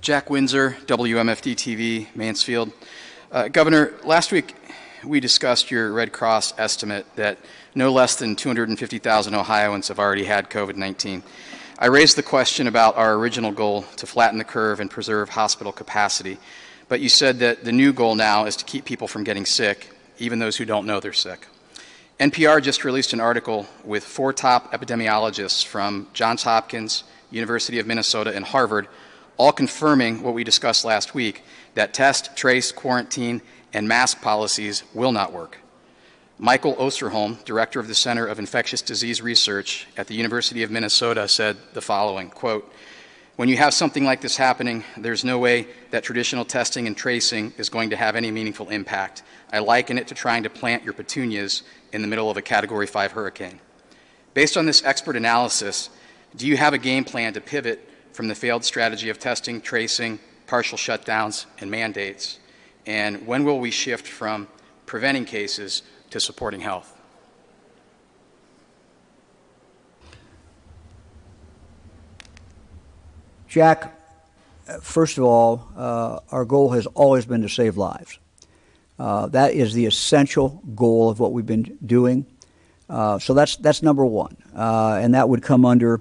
Jack Windsor, WMFD-TV, Mansfield. Governor, last week we discussed your Red Cross estimate that no less than 250,000 Ohioans have already had COVID-19. I raised the question about our original goal to flatten the curve and preserve hospital capacity, but you said that the new goal now is to keep people from getting sick, even those who don't know they're sick. NPR just released an article with 4 top epidemiologists from Johns Hopkins, University of Minnesota, and Harvard, all confirming what we discussed last week, that test, trace, quarantine, and mask policies will not work. Michael Osterholm, director of the Center of Infectious Disease Research at the University of Minnesota, said the following, quote, "When you have something like this happening, there's no way that traditional testing and tracing is going to have any meaningful impact. I liken it to trying to plant your petunias in the middle of a Category 5 hurricane." Based on this expert analysis, do you have a game plan to pivot from the failed strategy of testing, tracing, partial shutdowns, and mandates? And when will we shift from preventing cases to supporting health? Jack, first of all, our goal has always been to save lives. That is the essential goal of what we've been doing. So that's number one. And that would come under,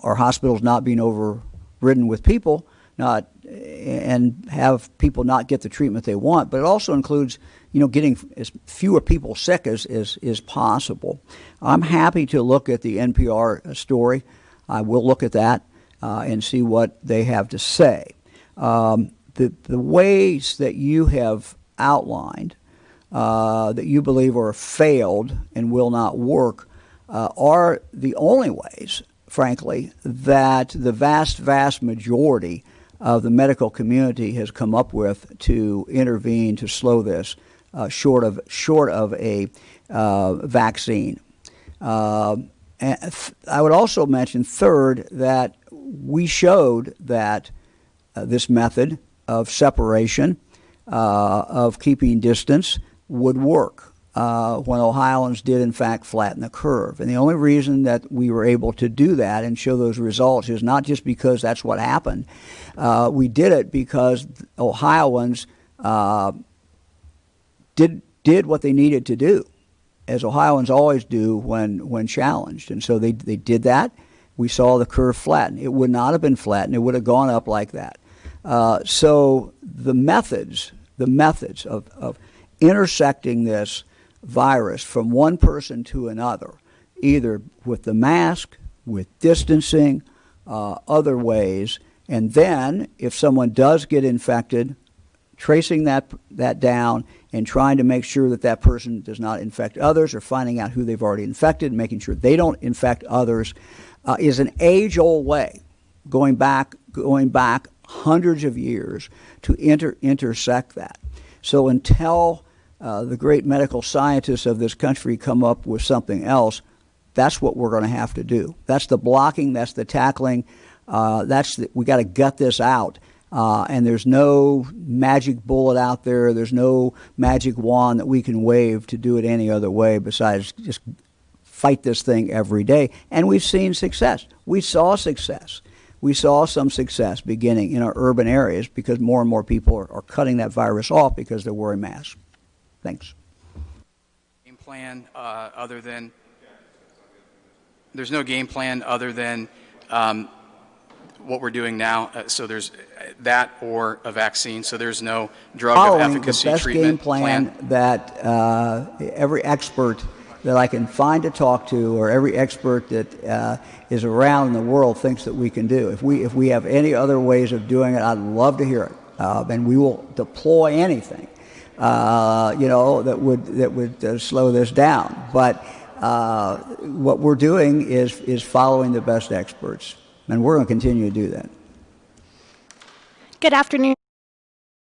our hospitals not being overridden with people, and have people not get the treatment they want. But it also includes, getting as fewer people sick as possible. I'm happy to look at the NPR story. I will look at that and see what they have to say. The ways that you have outlined that you believe are failed and will not work are the only ways, frankly, that the vast majority of the medical community has come up with to intervene to slow this, short of a vaccine. And I would also mention, third, that we showed that this method of separation, of keeping distance, would work when Ohioans did, in fact, flatten the curve. And the only reason that we were able to do that and show those results is not just because that's what happened. We did it because Ohioans did what they needed to do, as Ohioans always do when challenged. And so they did that. We saw the curve flatten. It would not have been flattened. It would have gone up like that. So the methods of intersecting this virus from one person to another, either with the mask, with distancing, other ways, and then if someone does get infected, tracing that down and trying to make sure that person does not infect others, or finding out who they've already infected and making sure they don't infect others, is an age-old way, going back hundreds of years to intersect that. So until the great medical scientists of this country come up with something else, that's what we're going to have to do. That's the blocking, that's the tackling, we got to gut this out. And there's no magic bullet out there. There's no magic wand that we can wave to do it any other way besides just fight this thing every day. And we've seen success. We saw success. We saw some success beginning in our urban areas because more and more people are cutting that virus off because they're wearing masks. Thanks. Game plan other than there's no game plan other than what we're doing now. So there's that or a vaccine. So there's no drug of efficacy the best treatment game plan that every expert that I can find to talk to, or every expert that is around in the world thinks that we can do. If we have any other ways of doing it, I'd love to hear it, and we will deploy anything that would slow this down. But what we're doing is following the best experts, and we're going to continue to do that. Good afternoon.